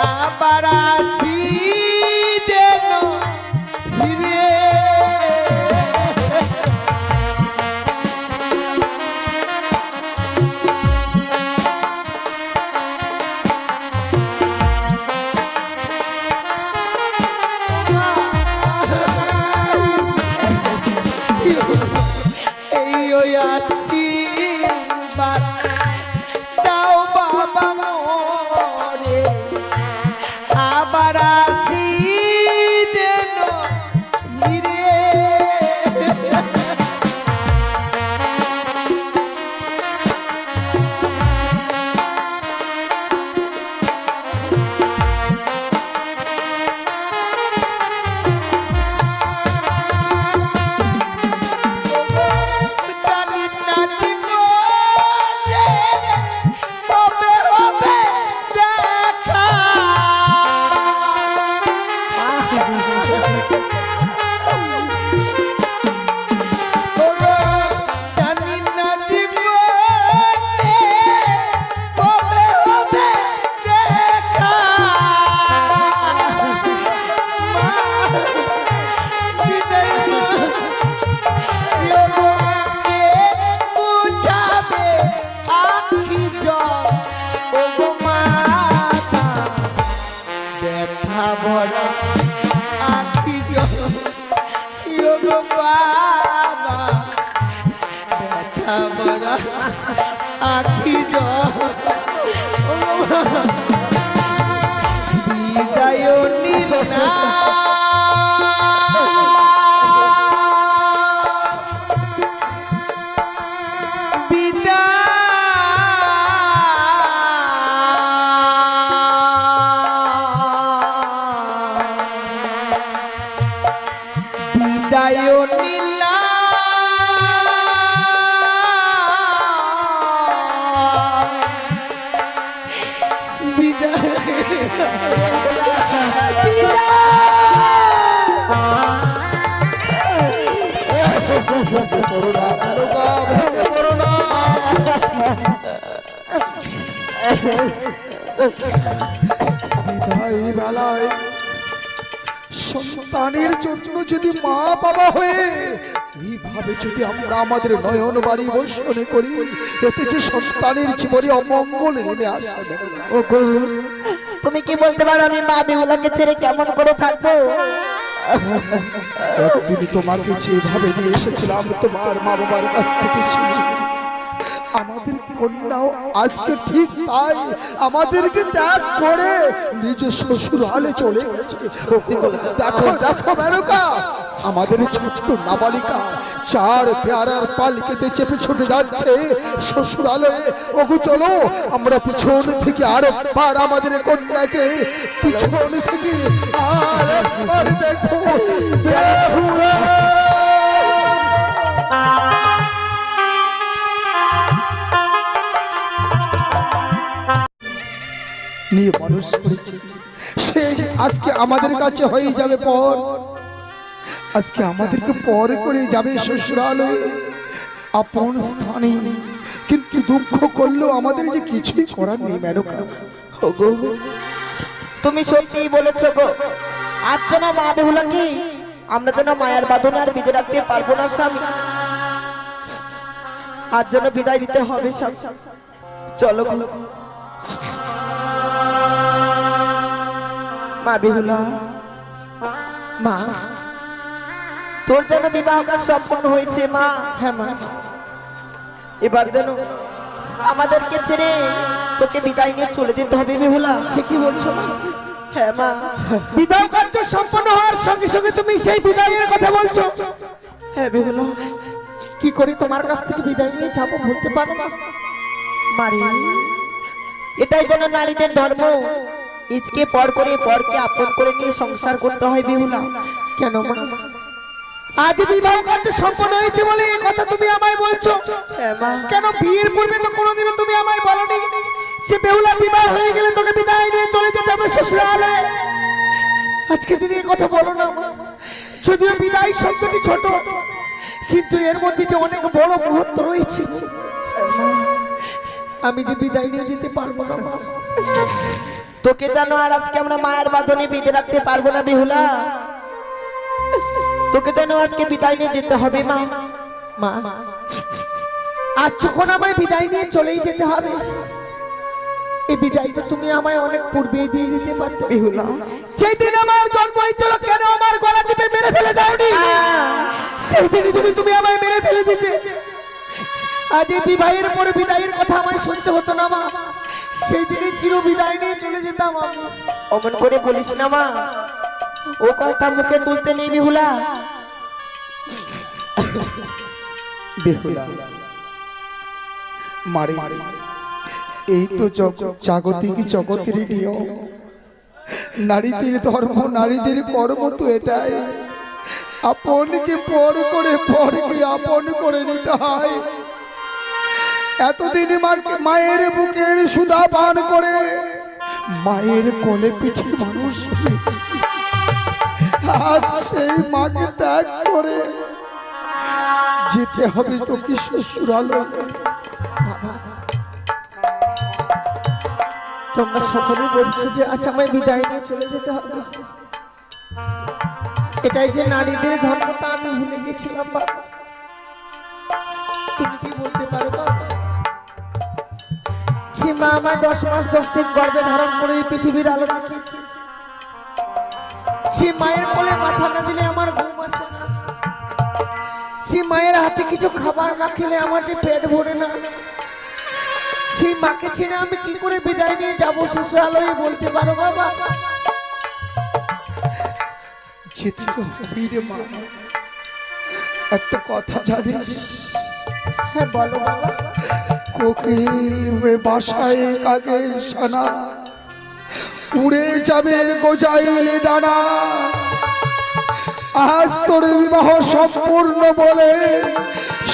আবার আসি যেন ফিরে এই ওই আসি দাও বাবা মোরে আবার আসি যেন ফিরে জানি না জীবনে কবে হবে দেখা ওগো, জানি না জীবনে কবে হবে দেখা মা, বিদায় মা। কে বুঝাবে আখি জল ওগো মাতা ব্যথা ভরা আখি জল ওগো বাবা ব্যথা ভরা আখি জল ওগো বাবা, বিদায় নিল না বিদায় নীলা বিদায় বেলায় সন্তানের জন্য যদি মা বাবা হয়ে এইভাবে যদি আমরা আমাদের নয়ন বাড়ি বর্ষণ করি, এতে যে সন্তানের জীবনে অমঙ্গল নেমে আসবে। ওগো তুমি কি বলতে পারো আমি মা বেহুলাকে ছেড়ে কেমন করে থাকবো? একদিন তোমাকে যেভাবে নিয়ে এসেছিলাম তোমার মা বাবার কাছ থেকে ছিল, আমাদের কন্যাও আজকে ঠিক তাই আমাদেরকে ত্যাগ করে নিজ শ্বশুরালে চলে গেছে। দেখো দেখো মেনকা, আমাদের ছোট্ট নাবালিকা চার পেয়ারার পালকিতে চেপে ছুটে যাচ্ছে শ্বশুরালে। ওগো চলো আমরা পিছন থেকে আরেকবার আমাদের কন্যাকে পিছন থেকে আরেকবার দেখো। বেহুলা নিয়ে মানুষ করেছে, সে আজকে আমাদের কাছে হয়ে যাবে পর, আজকে আমাদেরকে পরে করে যাবে শ্বশুরালয়ে আপন স্থানে। কিন্তু দুঃখ করলেও আমাদের যে কিছুই করার নেই মেনকা। ওগো তুমি সত্যিই বলেছো গো, আজ যেন মা বেহুলাকে আমরা যেন মায়ের বাঁধনে আর বিজয় রাখতে পারবো না স্বামী, আজ যেন বিদায় দিতে হবে সব। চলো গো মা বেহুলা, মা তোর যেন বিবাহ কাজ সম্পন্ন হয়েছে মা। হ্যাঁ মা, এবার যেন আমাদেরকে ছেড়ে তোকে বিদায় নিয়ে চলে যেতে হবে বেহুলা। সে কি বলছো? হ্যাঁ মা, বিবাহ কার্য সম্পন্ন হওয়ার সঙ্গে সঙ্গে তুমি সেই বিদায়ের কথা বলছো? হ্যাঁ বেহুলা, কি করে তোমার কাছ থেকে বিদায় নিয়ে যাবো বলতে পারো না? মারি এটাই যেন নারীদের ধর্ম, নিজকে পর করে পরকে আপন করে নিয়ে সংসার করতে হয় বেহুলা। কেন মা, আজ বিবাহ কার্য সম্পন্ন হয়েছে বলে এই কথা তুমি আমায় বলছো? হ্যাঁ মা, কেন বিয়ের পূর্বে তো কোনোদিনও তুমি আমায় বলনি যে বেহুলা বিবাহ হয়ে গেলে তোকে বিদায় নিয়ে চলে যেতে হবে শ্বশুরালয়ে? আজকে তুমি এই কথা বলো না মা। যদিও বিদায় শব্দটি ছোট, কিন্তু এর মধ্যে যে অনেক বড় মুহূর্ত রয়েছে। আমি যে বিদায় নিয়ে যেতে পারবো না মা। তোকে জানো আর আজকে আমরা মায়ের বাঁধনে বেঁধে রাখতে পারবো না বেহুলা। তোকে যেন আজকে বিদায় নিয়ে যেতে হবে মা। মা আজ যখন আমায় বিদায় নিয়ে চলেই যেতে হবে, এই বিদায়টা তুমি আমায় অনেক পূর্বেই দিয়ে দিতে পারতে বেহুলা। সেই দিন আমার জন্ম হয়েছিল, কেন আমার গলা টিপে মেরে ফেলে দাওনি? সেই দিনই তুমি আমায় মেরে ফেলে দিতে। আজ এই বিবাহের পরে বিদায়ের কথা আমায় শুনতে হতো না মা, সেই দিনই চির বিদায় নিয়ে চলে যেতাম আমি। অমন করে বলিস না মা, ও কথা মুখে তুলতে নেই বেহুলা। বেহুলা মারে, এই তো জাগতিক জগতের নিয়ম। নারীদের ধর্ম, নারীদের কর্ম তো এটাই, আপনকে পর করে পরকে আপন করে নিতে হয়। এতদিন মায়ের বুকের সুধা পান করে মায়ের কোলে পিঠে মানুষ হয়েছে। আজ সেই মাকে ত্যাগ করে যেতে হবে তোকে শ্বশুরালয়ে। তোমরা সকলে বলছো যে আজ আমায় বিদায় নিয়ে চলে যেতে হবে, এটাই যে নারীদের ধর্ম তা আমি ভুলে গেছিলাম বাবা। তুমি কি বলতে পারো বাবা, যে মা আমায় 10 মাস 10 দিন গর্ভে ধারণ করে এই পৃথিবীর আলো দেখিয়েছে, যে মায়ের কোলে মাথা না দিলে আমার ঘুম আসে না, যে মায়ের হাতে কিছু খাবার না খেলে আমার যে পেট ভরে না, সেই মাকে ছেড়ে আমি কি করে বিদায় নিয়ে যাবো শ্বশুরালয়ে, বলতে পারো বাবা? যেতে তো হবেই রে মা। একটা কথা জানিস? হ্যাঁ বলো বাবা। কোকিল বাসায় কাকের সানা, উড়ে যাবে গোজাইলে ডানা। আজ তোর বিবাহ সম্পূর্ণ বলে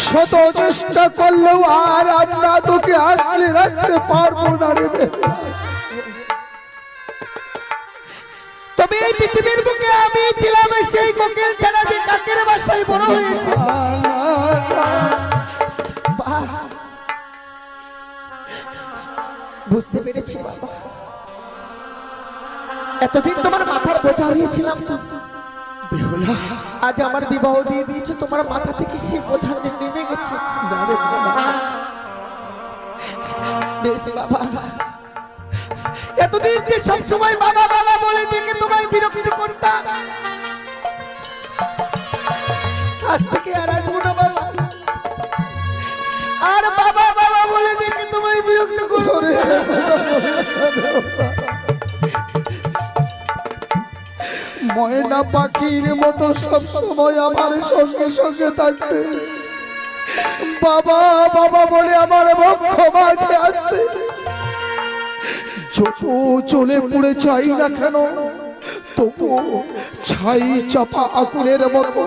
শত চেষ্টা করলেও আর আমরা তোকে আগলে রাখতে পারবো না রে। তবে এই পৃথিবীর বুকে আমি ছিলাম সেই কোকিল ছাড়া যে কাকের বাসায় বড় হয়েছে। বুঝতে পেরেছি বাবা, এতদিন তোমার মাথার বোঝা হয়েছিলাম তো বেহুলা, আজ আমার বিবাহ দিয়ে দিয়েছো, তোমার মাথা থেকে সেই বোঝা নেমে গেছে। বেশ বাবা, এতদিন যে সব সময় বাবা বাবা বলে ডেকে তোমায় বিরক্ত করতাম, আজ থেকে আর আসবো না বাবা, আর বাবা বাবা বলে ডেকে তোমায় বিরক্ত করবো না। ময়না পাখির মতো সব সময় আমার সঙ্গে সঙ্গে থাকতে, বাবা বাবা বলে আমার বক্ষ মাঝে আসতে। যত চলে পুড়ে চাই না কেন, তবু ছাই চাপা আগুনের মতো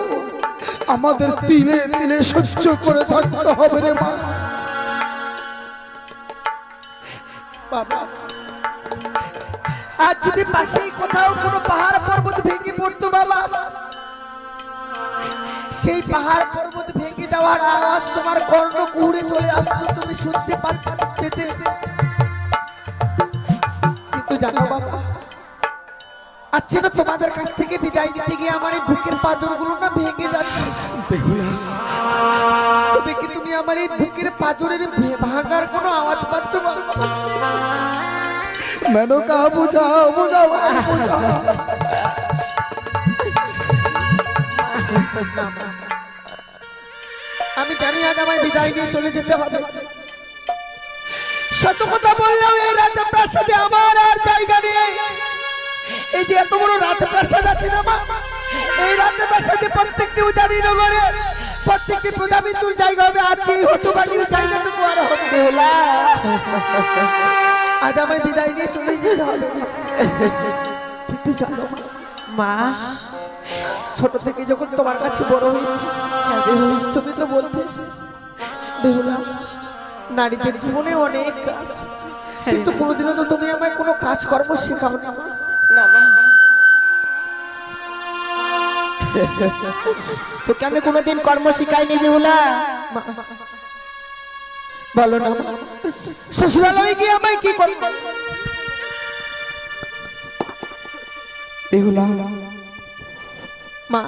আমাদের তিলে তিলে সহ্য করে থাকতে হবে রে মা। বাবা, আজ যদি পাশেই কোথাও কোনো পাহাড় পর্বত ভেঙে পড়তো বাবা, সেই পাহাড় পর্বত ভেঙে যাওয়ার আওয়াজ তোমার কর্ণ কুহুড়ে চলে আসতো, তুমি শুনতে পেতে। কিন্তু জানো বাবা, আচ্ছা না তোমাদের কাছ থেকে বিদায় নিতে গিয়ে আমার এই বুকের পাঁজরগুলো না ভেঙে যাচ্ছে। তবে কি তুমি আমার এই বুকের পাঁজরের ভাঙার কোনো আওয়াজ পাচ্ছ বাবা? মেনকা বুঝাও বুঝাও বুঝাও। আমি জানি আজ আমায় বিদায় নিয়ে চলে যেতে হবে, সত কথা বললেও এই রাজপ্রাসাদে আমার আর জায়গা নেই। এই যে এত বড় রাজপ্রাসাদ আছে না মা, এই রাজপ্রাসাদে প্রত্যেকটি উজানি নগরে প্রত্যেকটি প্রজাবিন্দুর জায়গা হবে, আছে এই হতভাগীর জায়গাটুকু আর হবে না। আজ আমায় বিদায় নিয়ে চলে যেতে হবে। কিন্তু জানো মা, ছোট থেকে যখন তোমার কাছে বড় হয়েছি, তুমি তো বলতে বেহুলা নারীদের জীবনে অনেক কাজ, কিন্তু কোনোদিনও তো তুমি আমায় কোনো কাজ কর্ম শেখাও না। না মা, তোকে আমি কোনোদিন কর্ম শিখাইনি বেহুলা। বলো না শ্বশুরালয়ে গিয়ে আমায় কি করবো? বেহুলা, মা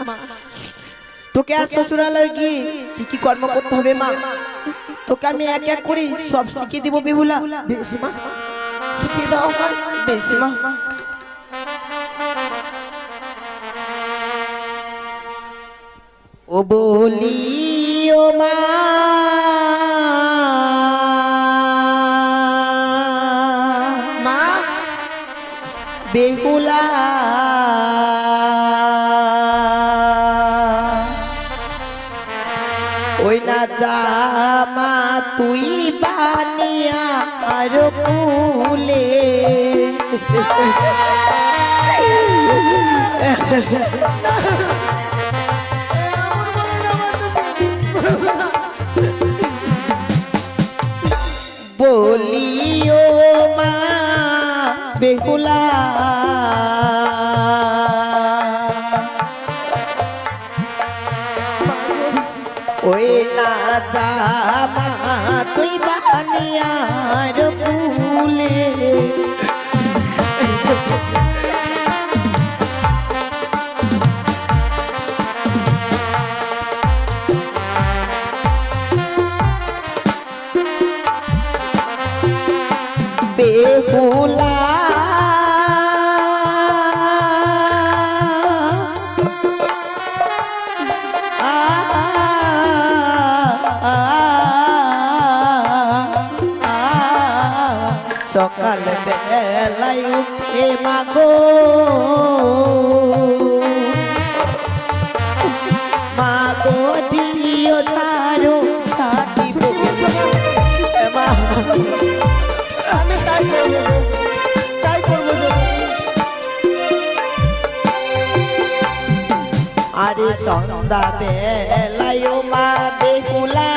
তোকে আর শ্বশুরালয়ে গিয়ে কি কি কর্ম করতে হবে মা, তোকে আমি এক এক করে সব শিখিয়ে দিব বেহুলা। বেশ মা, শিখিয়ে দাও মা। বেশ মা। ও বলি ও মা, মা বেহুলা ওই না জামা তুই বানিয়া আর কুলে বলিও মা বেহুলা ওই না জামা তুই বানিয়ার কুলে বেহুলা সকাল বেলায় উঠে মাগো মাগো দিও তারো সাথী মা আমি তাই করবো, তাই করবো গো। আরে সন্ধ্যা বেলায় মা বেহুলা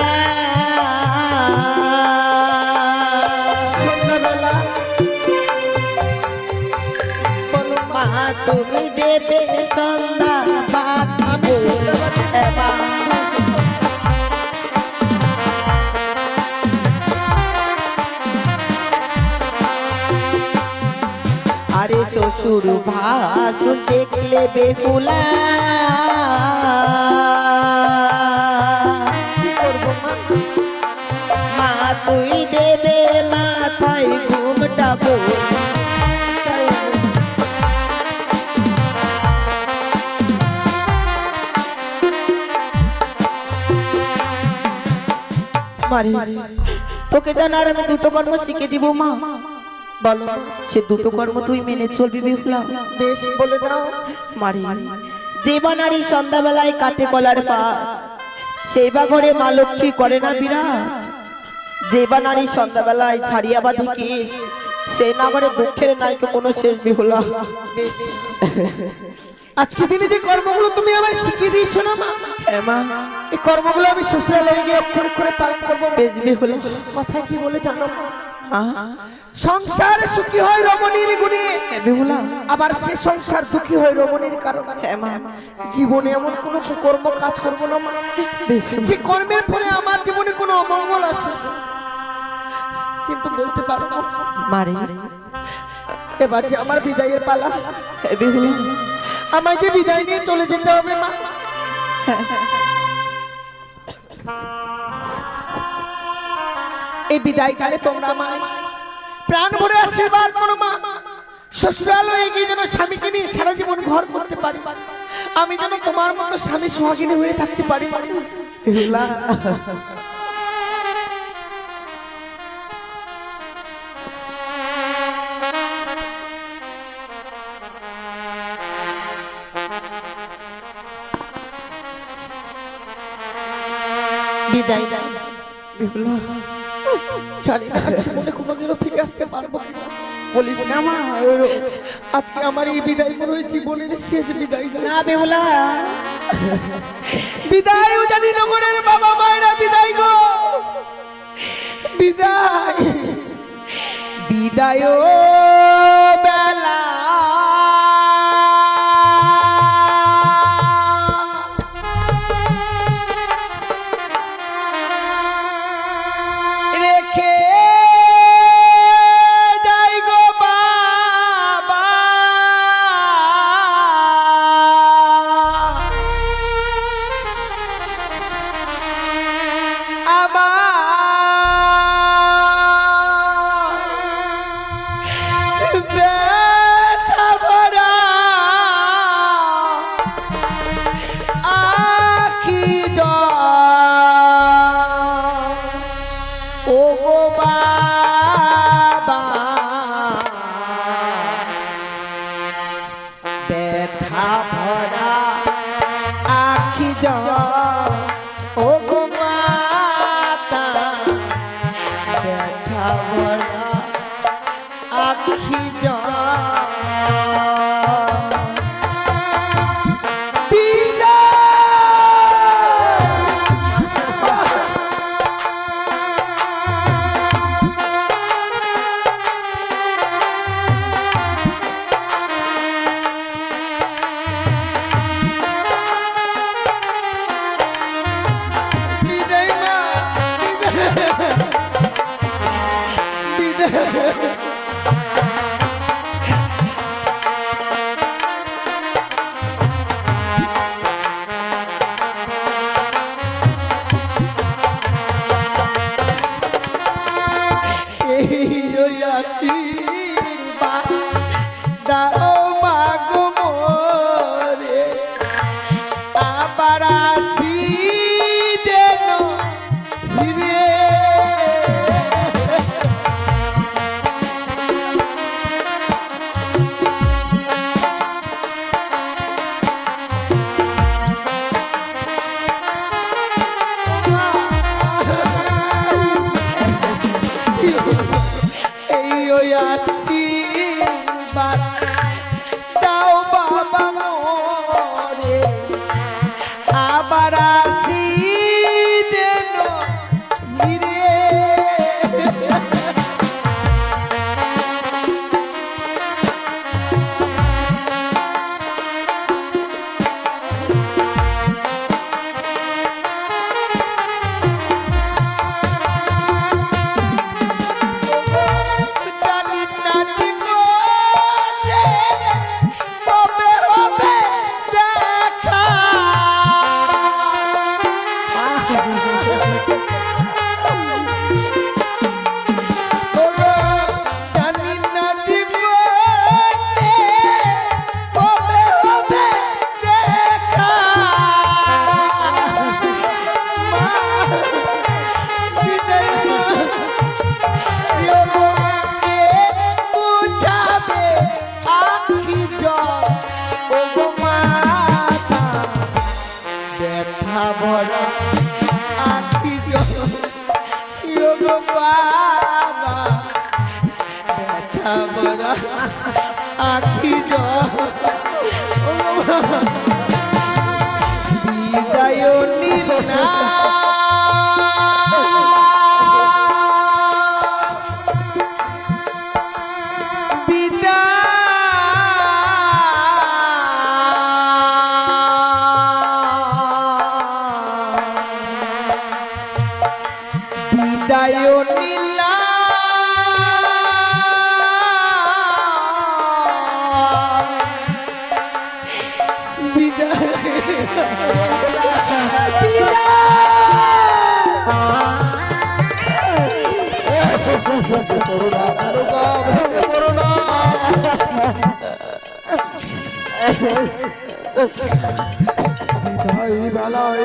সন্ধ্যাবেলা বলো মা, মা তুমি দেবে সন্ধ্যা বাতি মা আরে শ্বশুর ভাসুর দেখলে বেহুলা কি করবো মা? মা তুই দেবে মাথায় ঘুমটা বল মারি তোকে জানার আমি দুটো কর্ম শিখে দিব মা, বলো সে দুটো কর্ম তুই মেনে চলবি বেহুলা। বেশ বলে দাও। মারি যে বা নারী সন্ধ্যাবেলায় কাটে কলার পা সেই বা ঘরে মা লক্ষ্মী করে না বিরাজ, যে বা নারী সন্ধ্যাবেলায় ছাড়িয়া বা দেখিস সেই নগরে দুঃখের নাইকে কোনো শেষ বেহুলা। বেশ, আজকে দিনে যে কর্মগুলো তুমি আমায় শিখিয়ে দিয়েছো না মা, হ্যাঁ মা, এই কর্মগুলো আমি শ্বশুরালয়ে গিয়ে অক্ষরে করে পালন করবো। বেশ বেহুলা। কথায় কি বলে জানো মা? হ্যাঁ সংসার সুখী হয় রমণীর গুণে, বেহুলা। আবার সে সংসার সুখী হয় রমণীর কারণে। হ্যাঁ মা, জীবনে এমন কোনো কর্ম কাজ করবো না মা, বেশ যে কর্মের ফলে আমার জীবনে কোনো অমঙ্গল আসে। কিন্তু বলতে পারবো মারি এবার যে আমার বিদায়ের পালা, বেহুলা। আমায় যে বিদায় নিয়ে চলে যেতে হবে মা। এই বিদায় কালে তোমরা আমায় প্রাণ ভরে আশীর্বাদ করো মা। শ্বশুরালয়ে গিয়ে যেন স্বামীকে নিয়ে সারা জীবন ঘর করতে পারি, আমি যেন তোমার মতো স্বামী সোহাগিনী হয়ে থাকতে পারি বেহুলা। বিদায় বেহুলা জানি না জীবনে কোনোদিনও ফিরে আসতে পারবো কিনা। বলিস না মা। আজকে আমার এই বিদায় মনে হয় জীবনের শেষ বিদায়। না বেহুলা, বিদায় ও জানি নগরের বাবা মায়েরা বিদায় গো, বিদায় বিদায় ও বেলা রেখে যাই গো বাবা, আখি দাও মাগো মোরে আবার আসি যেন ফিরে এই ওই আশীর্বাদ দাও বাবা মোরে আবার আসি যেন ফিরে জানি না জীবনে কবে হবে দেখা ওগো, জানি না জীবনে কবে হবে দেখা মা, বিদায় মা। কে বুঝাবে আখি জল ওগো মাতা ব্যথা ভরা আখি জল ওগো বাবা ব্যথা ভরা আখি জল ওগো বাবা, বিদায় নিল না বিদায় নীলা বিদায় বিদায় বেলায়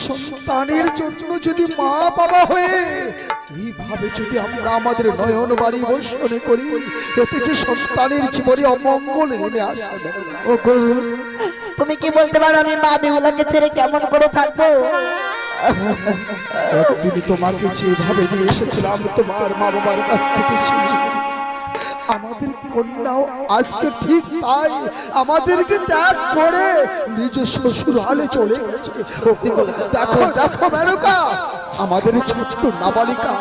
সন্তানের জন্য যদি মা বাবা হয়ে এইভাবে যদি আমরা আমাদের নয়ন বাড়ি বর্ষণে করি, এতে যে সন্তানের জীবনে অমঙ্গল নেমে আসবে। ওগো, তুমি কি বলতে পারো আমি মা বেহুলাকে ছেড়ে কেমন করে থাকবো? একদিন তোমাকে যেভাবে নিয়ে এসেছিলাম তোমার মা বাবার কাছ থেকে ছিল, আমাদের কন্যাও আজকে ঠিক তাই আমাদেরকে ত্যাগ করে নিজ শ্বশুরালে চলে গেছে। দেখো দেখো মেনকা, আমাদের ছোট্ট নাবালিকা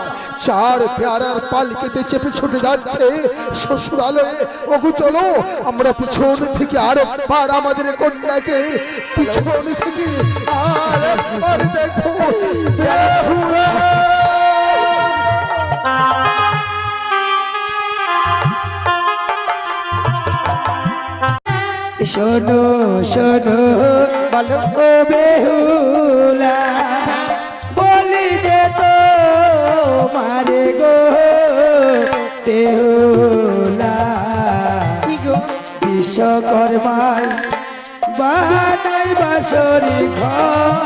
চার পেয়ারার পালকিতে চেপে ছুটে যাচ্ছে শ্বশুরালে। ওগো চলো আমরা পিছন থেকে আরেকবার আমাদের কন্যাকে পিছন থেকে আরেকবার দেখো। বেহুলা শোনো শোনো বলো ও বেহুলা বলি যে তো মারে গো বেহুলা বিশ্বকর্মায় বানাই বাসরি ঘর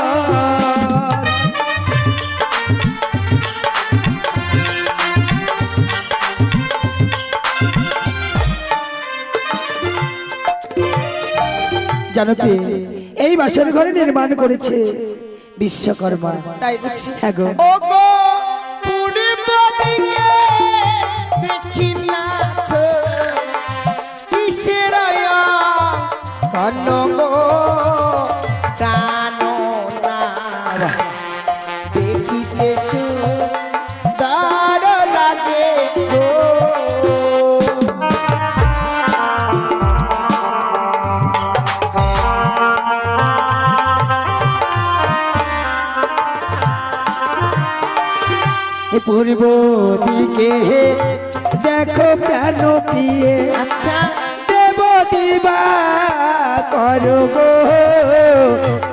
জানো কি এই বাসর ঘর নির্মাণ করেছে বিশ্বকর্মা। তাই বুঝছি। হ্যাঁ গো। ওগো পূর্ব দিকে দেখি না অনগো প্রাণ না দেখিতে সুন্দর লাগে গো। পূর্ব দিকে দেখো কেন দিয়ে আচ্ছা দেব দিবা করো গো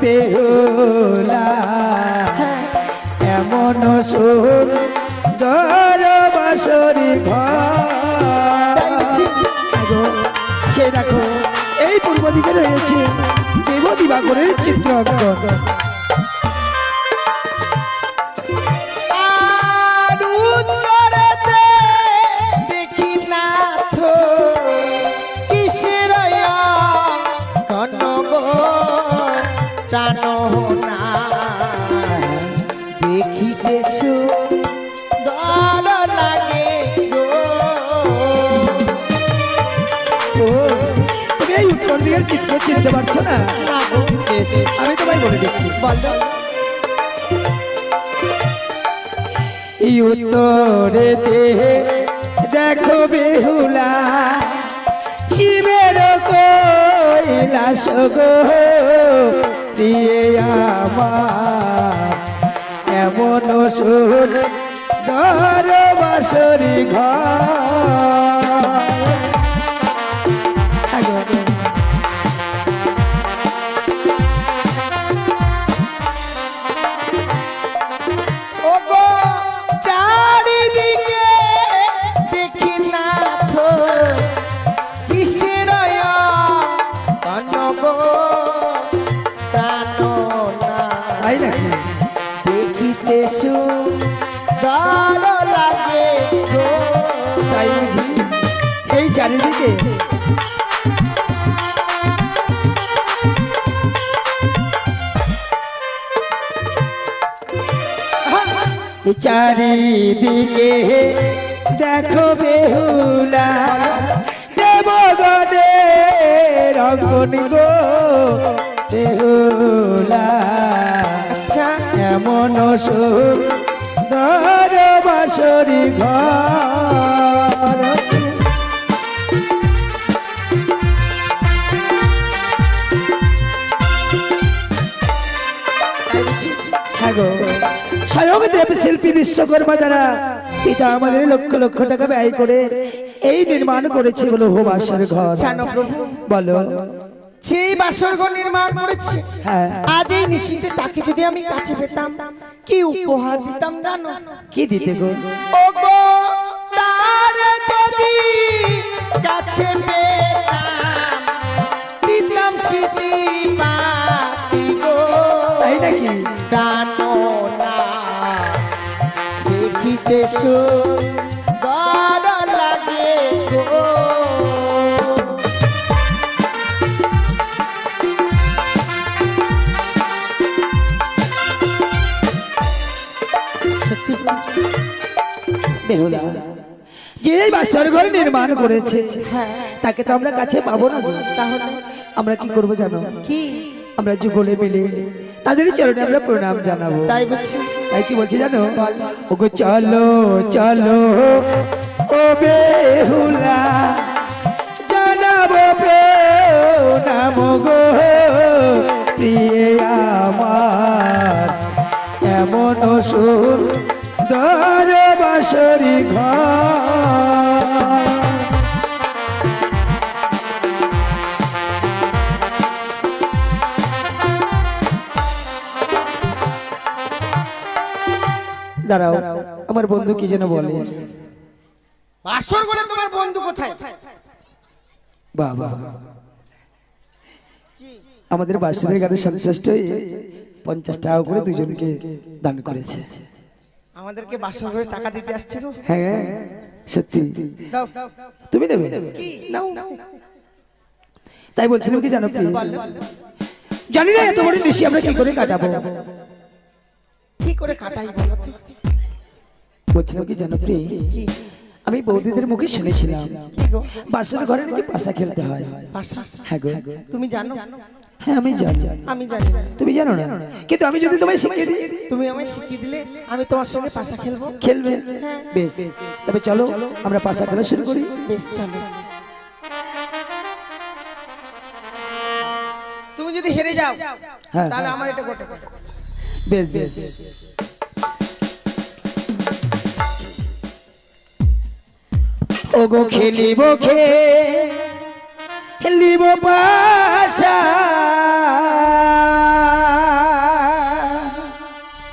বেহুলা এমন সুন্দর বাসরি ঘর সে দেখো এই পূর্ব দিকে রয়েছে দেব দিবাকরের চিত্র অঙ্কন। দেখিতে সুন্দর লাগে গো। তুমি এই উত্তর দিকের চিত্র চিনতে পারছো না? আমি তোমায় বলে দিচ্ছি। এই উত্তরে দেখো বেহুলা শিবের কৈলাস গো দিয়ে আমার এমন সুন্দর বাসরি ঘর। ওগো চারিদিকে দেখি না তো কিসের অনগো প্রাণ না তাই নাকি? দেখিতে সুন্দর লাগে গো। তাই বুঝি এই চারিদিকে চারিদিকে দেখো বেহুলা দেবগণের অঙ্কন গো বেহুলা এমন সুন্দর বাসরি ঘর। স্বয়ং দেব শিল্পী বিশ্বকর্মা দ্বারা পিতা আমাদের লক্ষ লক্ষ টাকা ব্যয় করে এই নির্মাণ করেছে বলো হো বাসর ঘর। জানো প্রভু, বলো সেই বাসর ঘর নির্মাণ করেছে হ্যাঁ আজ এই নিশ্চিতে তাকে যদি আমি কাছে পেতাম কি উপহার দিতাম জানো? কি দিতে গো? ওগো তার যদি কাছে পেতাম দিতাম স্মৃতি মাটি গো। তাই নাকি? প্রাণ না দেখিতে সুন্দর লাগে গো। বেহুলা যে এই বাসর ঘর নির্মাণ করেছে তাকে তো আমরা কাছে পাবো না গো। তাহলে আমরা কি করবো জানো? কি? আমরা যুগলে মিলে তাদের চরণে আমরা প্রণাম জানাবো। তাই বলছি। তাই কি বলছি জানো? ওগো চলো চলো ও বেহুলা জানাবো প্রণাম গো প্রিয়ে আমার এমন সুন্দর বাসরি ঘর। দাঁড়াও, আমার বন্ধু কি যেন বলে। বাসর ঘরে তোমার বন্ধু কোথায়? বাবা আমাদের বাসরের গানে সন্তুষ্ট 50 টাকা করে দুজনকে দান করেছে। আমাদেরকে বাসর ঘরে টাকা দিতে আসছে গো। হ্যাঁ সত্যি। দাও তুমি নেবে? নাও। তাই বলছিলাম কি জানো প্রিয়, জানি না এত বড় নিশি আমরা কি করে কাটাবো। কি করে কাটাই বলো তো? বলছিলাম কি জানো প্রিয়, আমি বৌদিদের মুখে শুনেছিলাম কি গো বাসর ঘরে নাকি পাশা খেলতে হয়। পাশা হ্যাঁ গো, তুমি জানো? হ্যাঁ আমি জানি। আমি জানি না। তুমি জানো না? কিন্তু আমি যদি তোমায় শিখিয়ে দিই, তুমি আমায় শিখিয়ে দিলে আমি তোমার সঙ্গে পাশা খেলবো। খেলবে? বেশ, তবে চলো আমরা পাশা খেলা শুরু করি। বেশ চলো। তুমি যদি হেরে যাও হ্যাঁ তাহলে আমার এটা গোটে গোটে। বেশ বেশ। ওগো খেলিব খেলিব পাশা,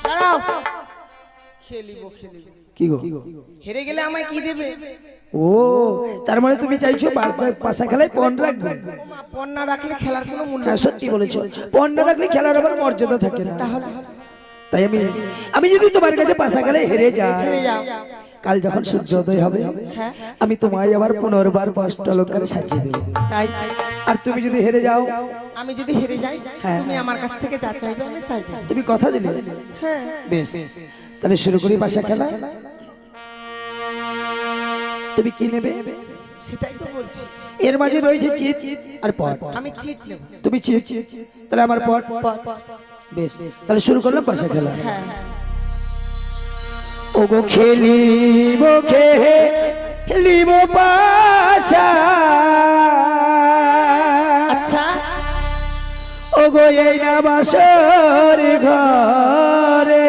দাঁড়াও। খেলিব খেলিব। কি গো? হেরে গেলে আমায় কি দেবে? ও তার মানে তুমি চাইছো পাশা খেলায় পণ রাখবে? মা, পণ না রাখলে খেলার কোনো মূল্য হ্যাঁ নেই। সত্যি বলেছো, পণ না রাখলে খেলার আবার মর্যাদা থাকে না। তাহলে তাই আমি যদি তোমার কাছে পাশা খেলায় হেরে হেরে যাই, যাও। কাল যখন সূর্যোদয় হবে হ্যাঁ আমি তোমায় আবার পুনর্বার অষ্টলঙ্কারে সাজিয়ে দেবো। তাই আর তুমি যদি হেরে যাও, আমি যদি হেরে যাই হ্যাঁ। তুমি আমার কাছ থেকে যা চাইবে আমি তাই দেব। তুমি কথা দিলে। হ্যাঁ বেশ, তাহলে শুরু করি পাশা খেলা। তুমি কি নেবে? সেটাই তো বলছি। এর মাঝে রয়েছে চিট আর পট। আমি চিট নেব। তুমি চিট, তাহলে আমার পট। বেশ, তাহলে শুরু করলাম পাশা খেলা। হ্যাঁ ওগো খেলিব খেলিব পাশা, আচ্ছা ওগো এই না বাসর ঘরে।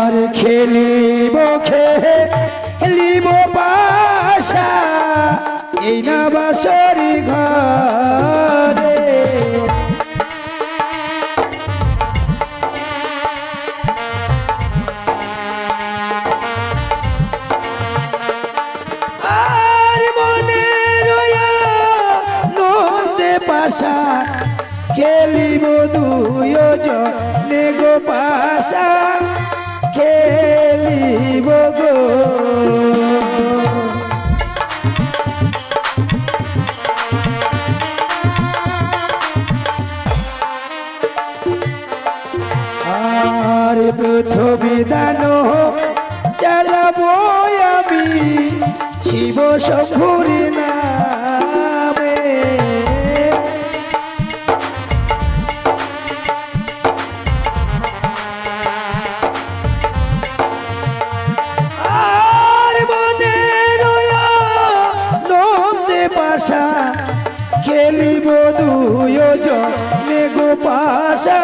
আর খেলিব খেলিব পাশা, এই না বাসরি ঘরে। আর মনে রয়া নন্দে পাশা, খেলিব দুয়োজনে গো পাশা, খেলিব গো। আর পৃথিবী দান চালাবো আমি শিব শম্ভুর নামে। আর মনে রয়া নন্দে পাশা, খেলিব দুয়োজনে গো পাশা,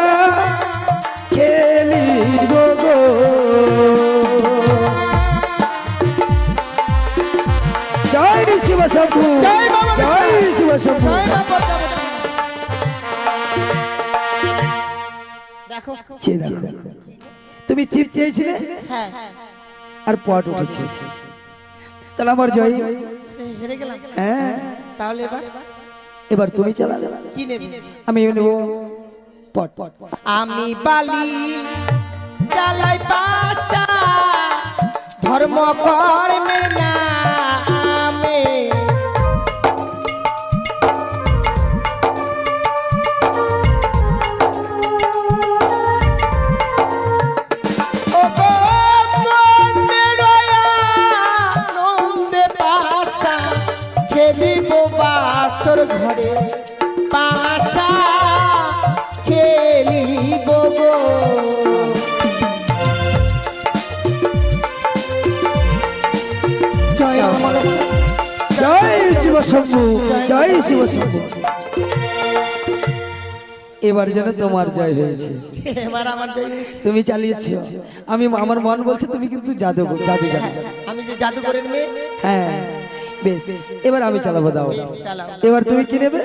খেলিব গো। জয় শিব শম্ভু, জয় বাবা জয় শিব শম্ভু। দেখো দেখো, তুমি চিট চেয়েছিলে হ্যাঁ আর পট উঠেছে, তাহলে আমার জয়। হেরে গেলাম। হ্যাঁ, তাহলে এবার তুমি চালা। কি নেবে? আমি নেব পট। আমি বালি চালাই পাশা, ধর্ম কর্মের নামে ও গো মনে রয়া নন্দে পাশা, খেলিব বাসর ঘরে পাশা, খেলিব গো। জয় আমার জয় শিব শম্ভু, জয় শিব শম্ভু। এবার যেন তোমার জয় হয়েছে। এবার আমার জয় হয়েছে। তুমি চালিয়েছো, আমি আমার মন বলছে তুমি কিন্তু জাদু জাদু জানো। আমি যে জাদু করে নেবে। হ্যাঁ বেশ, এবার আমি চালাবো, দাও। বেশ, চালাও। এবার তুমি কি নেবে?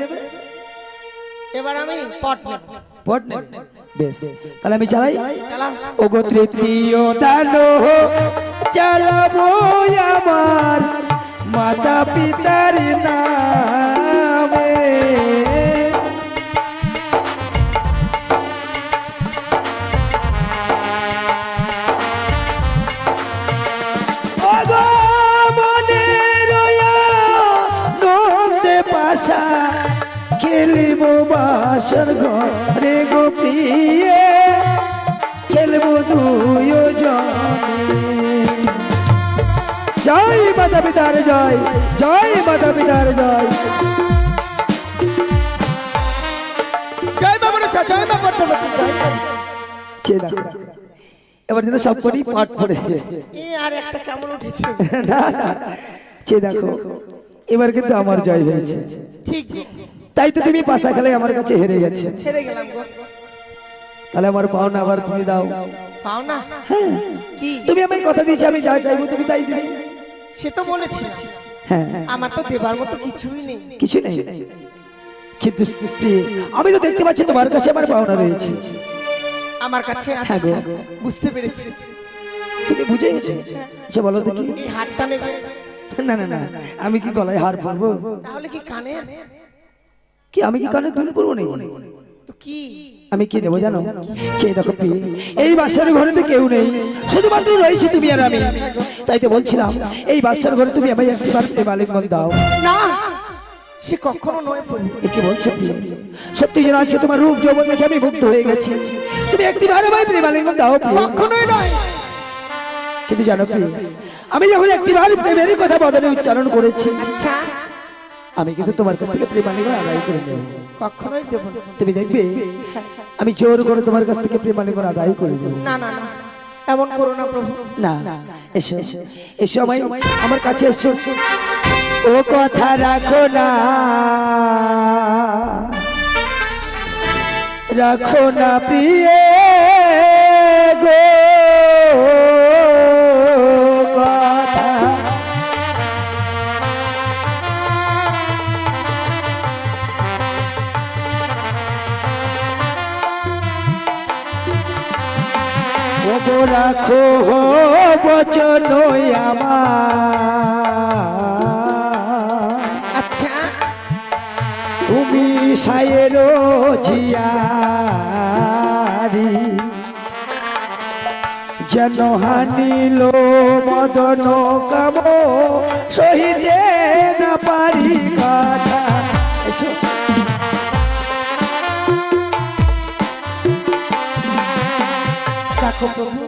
এবার আমি পট নেব। পট নেবে? বেশ, তাহলে আমি চালাই। চালাও। ওগো তৃতীয় দানো চালাবো আমার মাতা পিতার নামে। খেলবো বাসর ঘরে গো প্রিয়ে, খেলবো দুজনে। জয় মাতা পিতার জয়, জয় মাতা পিতার জয়। জয় মা মনসা, জয় মা পদ্মাবতী, জয় জয়। এবার যেন সব করি পাঠ পড়েছে। এ আর একটা কেমন উঠেছে? না না, দেখো এবার কিন্তু আমার জয় হয়েছে। ঠিক, তাই তো তুমি পাশা খেলায় আমার কাছে হেরে গেছে। ছেড়ে গেলাম গো। তাহলে আমার পাওনা আবার তুমি দাও। পাও না? কি? তুমি আমায় কথা দিয়েছো আমি যা চাইবো তুমি তাই দিবে। সে তো বলেছি, হ্যাঁ, আমার তো দেবার মতো কিছুই নেই। কিছু নেই, কিন্তু আমি তো দেখতে পাচ্ছি তোমার কাছে আমার পাওনা রয়েছে। আমার কাছে আছে, হ্যাঁ গো। বুঝতে পেরেছি। তুমি বুঝে গেছো? আচ্ছা বলো তো কি? এই হাতটা নেবে? না না না, আমি কি গলায় হার পরবো? তাহলে কি কানে? কি আমি কি কানে দুল পরবো নাকি? তো কি? আমি কি নেবো জানো? চেয়ে দেখো প্রিয়, এই বাসার ঘরে তো কেউ নেই, শুধুমাত্র রয়েছে তুমি আর আমি। তাই তো বলছিলাম এই বাসার ঘরে তুমি আমায় একবার প্রেম আলিঙ্গন দাও। না, সে কখনো নয় প্রভু। এ কি বলছো প্রিয়? সত্যি যেন আজকে তোমার রূপ যৌবন দেখে আমি মুগ্ধ হয়ে গেছি। তুমি একবার আমায় প্রেম আলিঙ্গন দাও প্রিয়। কখনোই নয়। কিন্তু জানো প্রিয়, আমি যখন একবার প্রেমের কথা বদলে উচ্চারণ করেছি, আচ্ছা, আমি কিন্তু তোমার কাছ থেকে প্রেম আলিঙ্গন আদায় করে নেব। কখনোই দেব না। তুমি দেখবে আমি জোর করে তোমার কাছ থেকে প্রেম আলিঙ্গন আদায় করে নেব। না না না, এমন করো না প্রভু। না, এসো এসো আমার কাছে এসো। ও কথা রাখো না, রাখো না প্রিয়ে গো কথা। ও গো রাখো বচন আমার, আচ্ছা, তুমি সায়ের ঝিয়ারি, যেন হানিল মদন কাম সহিতে না পারি কথা। এসো। দেখো প্রভু,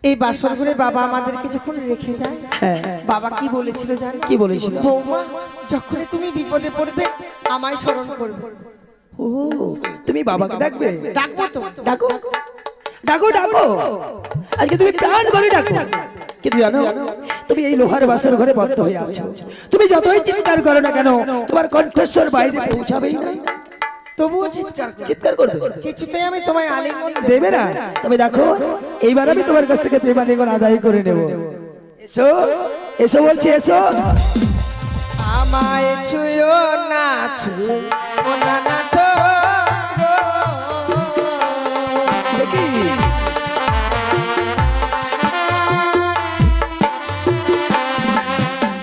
এই বাসর ঘরে বাবা আমাদেরকে যখন রেখে যায়, হ্যাঁ, বাবা কি বলেছিল জানো? কি বলেছিল? বৌমা, যখনই তুমি বিপদে পড়বে আমায় স্মরণ করবে। ও তুমি বাবাকে ডাকবে? ডাকবো তো। ডাকো ডাকো ডাকো, আজকে তুমি প্রাণ করে ডাকো। কিন্তু জানো তুমি এই লোহার বাসর ঘরে বদ্ধ হয়ে আছো, তুমি যতই চিৎকার করো না কেন তোমার কণ্ঠস্বর বাইরে পৌঁছাবেই না। তবুও চিৎকার করো। চিৎকার করবে, কিছুতেই আমি তোমায় আলিঙ্গন দেব দেবে না। তবে দেখো এইবার আমি তোমার কাছ থেকে প্রেম আলিঙ্গন আদায় করে নেব। এসো এসো বলছি, এসো। আমায় ছুঁয়ো না, ছুঁয়ো না না তো গো। দেখি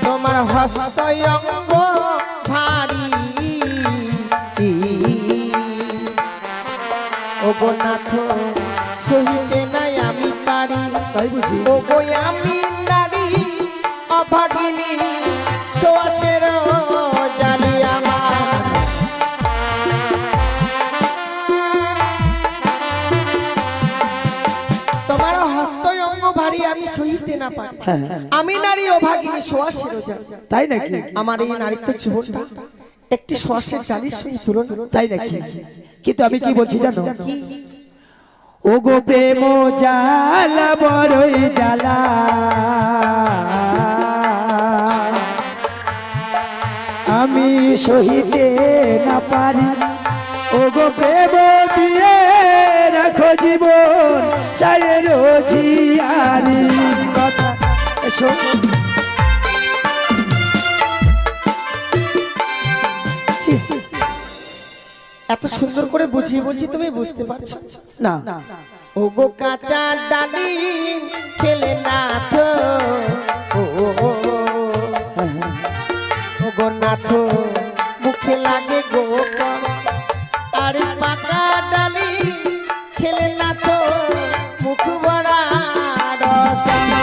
তোমার হস্ত অঙ্গ ভারী, ও গো নাথ সহিতে নাই আমি পারি। তাই বুঝি? ও গো আমি নারী অভাগিনী, সোয়াশের জালি আমার। তোমার হস্ত অঙ্গ ভারী আমি সহিতে না পারি। হ্যাঁ, আমি নারী অভাগিনী, সোয়াশের জালি। তাই নাকি? আমার এই নারীত্ব জীবনটা একটি শ্বাসের জালির সঙ্গে তুলনা। তাই নাকি? কিন্তু আমি কি বলছি জানো? কি? ও গো প্রেম জালা বড়ই জালা, আমি সহিতে না পারি। ও গো প্রেম দিয়ে রাখো জীবন সায়ের ঝিয়ারি কথা। এসো। এত সুন্দর করে বুঝিয়ে বলছি, তুমি বুঝতে পারছো না? ও গো কাঁচা ডালিম খেলে না তো, ও গো নাথ মুখে লাগে গো, আর পাকা ডালিম খেলে না তো মুখ ভরা রসনা।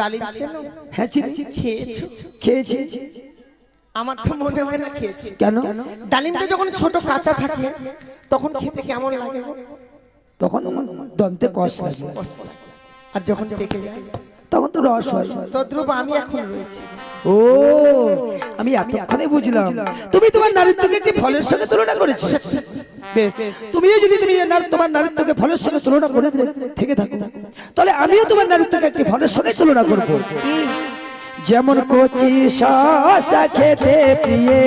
ডালিম চেনো? হ্যাঁ চিনি। খেয়েছো? খেয়েছি। আমার তো মনে হয় না খেয়েছি। কেন? ডালিমটা যখন ছোট কাঁচা থাকে তখন খেতে কেমন লাগে গো? তখন দন্তে কষ লাগে, আর যখন পেকে যায় তখন তো রস হয়। তদ্রূপ আমি এখন রয়েছি। ও, আমি এতক্ষণে বুঝলাম তুমি তোমার নারীত্বকে একটি ফলের সঙ্গে তুলনা করেছো। বেশ, তুমিও যদি তোমার নারীত্বকে ফলের সঙ্গে তুলনা করে থেকে থাকো, তাহলে আমিও তোমার নারীত্বকে একটি ফলের সঙ্গে তুলনা করবো। যেমন কচি শসা খেতে প্রিয়ে,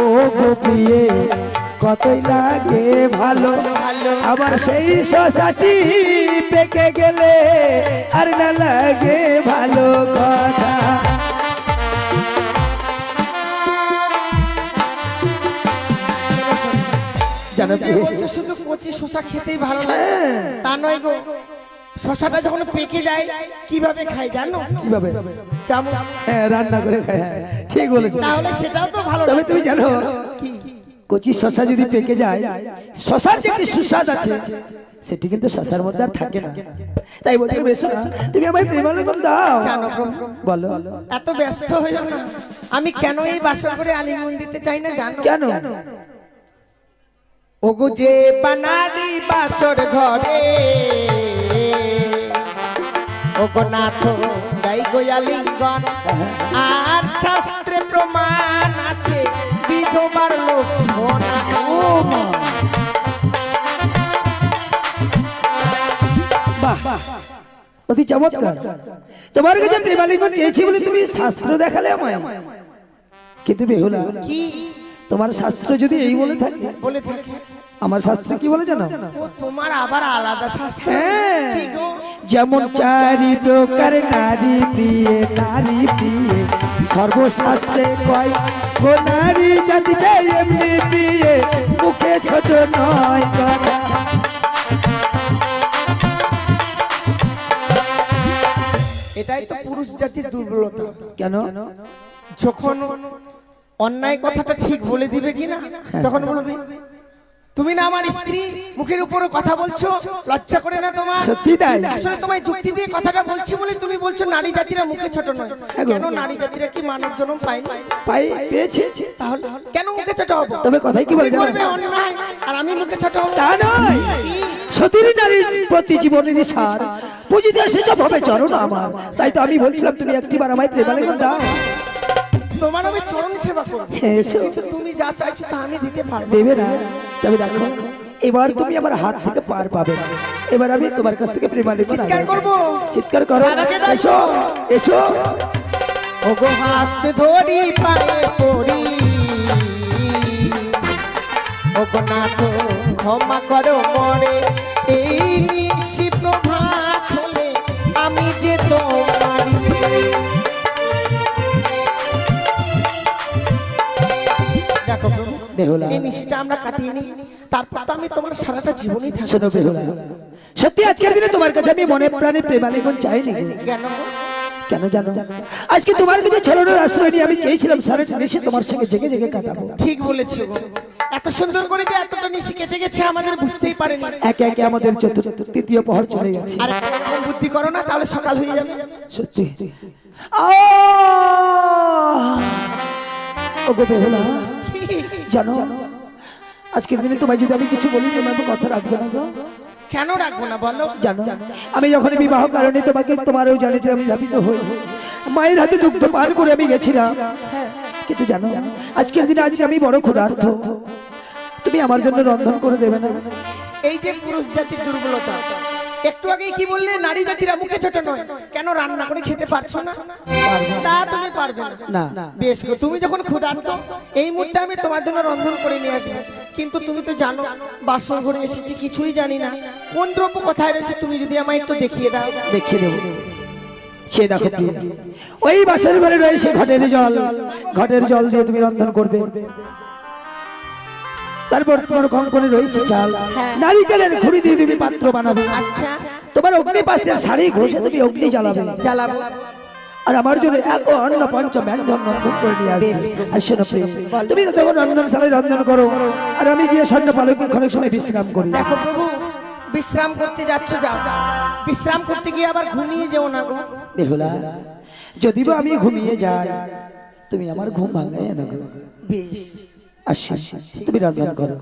ও গো প্রিয়ে কতই লাগে ভালো, আবার সেই শসাটি পেকে গেলে আর না লাগে ভালো কথা। জানো তুমি যা বলছো শুধু কচি শসা খেতেই ভালো লাগে তা নয় গো, শসাটা যখন পেকে যায় কিভাবে খাই জানো? কিভাবে? চামচ। হ্যাঁ, রান্না করে খায়। হ্যাঁ, ঠিক বলেছো। তাহলে সেটাও তো ভালো তবে লাগে। তুমি জানো কি? কচি শসা যদি পেকে যায়, শসার যে একটি সুস্বাদ আছে সেটি কিন্তু শসার মধ্যে আর থাকে না। তাই বলতে বেশো না, তুমি আমায় প্রেমালিঙ্গন দাও। জানো প্রভু, বলো। এত ব্যস্ত হয়ে না, আমি কেন এই বাসর করে আলিঙ্গন দিতে চাই না জানো? কেন? ওগো যে বানালি বাসর ঘরে, ওগো নাথ গাই গোয়ালিঙ্গন, আর শাস্ত্রে প্রমাণ আছে বিধবার লক্ষণ। ও মা, বাহ, অতি চমৎকার। তোমার কাছে প্রেমালিঙ্গন চেয়েছি বলে তুমি শাস্ত্র দেখালে আমায়। কিন্তু বেহুলা, কি তোমার শাস্ত্র যদি এই বলে থাকে, বলে থাকে? আমার শাস্ত্র কি বলে জানো? ও তোমার আবার আলাদা শাস্ত্র? হ্যাঁ। কি গো? যেমন চারি প্রকার নারী প্রিয়ে, নারী প্রিয়ে সর্বশাস্ত্রে কয়, ও নারী জাতিটা এমনি প্রিয়ে, মুখে ছোট নয় কথা। এটাই তো পুরুষ জাতির দুর্বলতা। কেন? যখন অন্যায় কথাটা ঠিক বলে দিবে কিনা তখন বলবে তুমি না আমার স্ত্রী, মুখের উপরে কথা বলছো, লজ্জা করে না তোমার? সত্যি তাই। আসলে তোমায় যুক্তি দিয়ে কথাটা বলছি বলে তুমি বলছো নারী জাতিরা মুখে ছোট নয়। কেন নারী জাতিরা কি মানব জন্ম পায়নি? পেয়েছে। তাহলে কেন মুখে ছোট হবো? তবে কথাই কি বলে তুমি জানো? করবে অন্যায় আর আমি মুখে ছোট হবো? তা নয়, সতীর নারীর প্রতি জীবনের সার পুজিতে এসেছ ভবে চরণ আমার। তাই তো আমি বলছিলাম তুমি একটিবার আমায় প্রেমালিঙ্গন দাও। তোমার আমি চরণ সেবা করবো, এসো। কিন্তু তুমি যা চাইছো তা আমি দিতে পারবো দেবে না? তবে দেখো, এবার তুমি আমার হাত থেকে পার পাবে না। এবার আমি তোমার কাছ থেকে প্রেমালিঙ্গন চিৎকার করবো। চিৎকার করো। বাবাকে ডাকো। এসো, এসো। ওগো হাসতে ধরি পায়ে পড়ি, ওগো নাথ ক্ষমা করো মরে, এই নিশি প্রভাত হলে আমি যে তোমারি। দেখো প্রভু, বেহুলা, এই নিশিটা আমরা কাটিয়ে নিই, তারপর তো আমি তোমার সারাটা জীবনই থাকবো। শোনো বেহুলা, সত্যি আজকের দিনে তোমার কাছে আমি মনে প্রাণে প্রেমালিঙ্গন চাইনি। কেন গো? কেন জানো? আজকে তোমার কাছে ছলনের আশ্রয় নিয়ে আমি চেয়েছিলাম সারাটা নিশি তোমার সঙ্গে জেগে জেগে কাটাবো। ঠিক বলেছো গো। এত সুন্দর করে যে এতটা নিশি কেটে গেছে আমাদের বুঝতেই পারেনি। একে একে আমাদের চতুর্থ তৃতীয় প্রহর চলে গেছে। আর এরকম বুদ্ধি করো না, তাহলে সকাল হয়ে যাবে। সত্যি। ওগো বেহুলা, জানো আজকের দিনে তোমায় যদি আমি কিছু বলি তোমার কথা রাখবে না গো? কেন রাখবো না বলো? জানো আমি যখন বিবাহ কারণে তোমাকে তোমারও জানিতে আমি ধাবিত হই, মায়ের হাতে দুগ্ধ পান করে আমি গেছিলাম। কিন্তু জানো আজকের দিনে আজকে আমি বড় ক্ষুধার্ত, তুমি আমার জন্য রন্ধন করে দেবে না? এই যে পুরুষ জাতির দুর্বলতা, একটু আগে কি বললে নারী জাতিরা মুখে ছোট নয়, কেন রান্না করে খেতে পারছো না? তা তুমি পারবে না। বেশ গো, তুমি যখন ক্ষুধার্ত এই মুহূর্তে আমি তোমার জন্য রন্ধন করে নিয়ে আসবো। কিন্তু তুমি তো জানো বাসর ঘরে এসেছি, কিছুই জানি না কোন দ্রব্য কোথায় রয়েছে। তুমি যদি আমায় একটু দেখিয়ে দাও। দেখিয়ে দেবো। সে দেখো প্রিয়, ওই বাসের ঘরে রয়েছে ঘটের জল, ঘটের জল দিয়ে তুমি রন্ধন করবে। তারপর তোমার কঙ্কনে রয়েছে চাল, নারিকেলের খুঁড়ি দিয়ে তুমি পাত্র বানাবে। আচ্ছা, তোমার অগ্নি পাশের শাড়ি ঘষে তুমি অগ্নি জ্বালাবে। জ্বালাবো। আর আমার জন্য এক অন্য পঞ্চ ব্যঞ্জন রন্ধন করে নিয়ে আসবে। আর শোনো প্রিয়, তুমি তো তখন রন্ধনশালায় রন্ধন করো, আর আমি গিয়ে স্বর্ণ পালকে ক্ষণিক সময় বিশ্রাম করি। দেখো প্রভু, বিশ্রাম করতে যাচ্ছ যাও, বিশ্রাম করতে গিয়ে আবার ঘুমিয়ে যেও না গো। বেহুলা, যদি বা আমি ঘুমিয়ে যাই তুমি আমার ঘুম ভাঙাই না গো। বেশ, আসি, তুমি রন্ধন করো।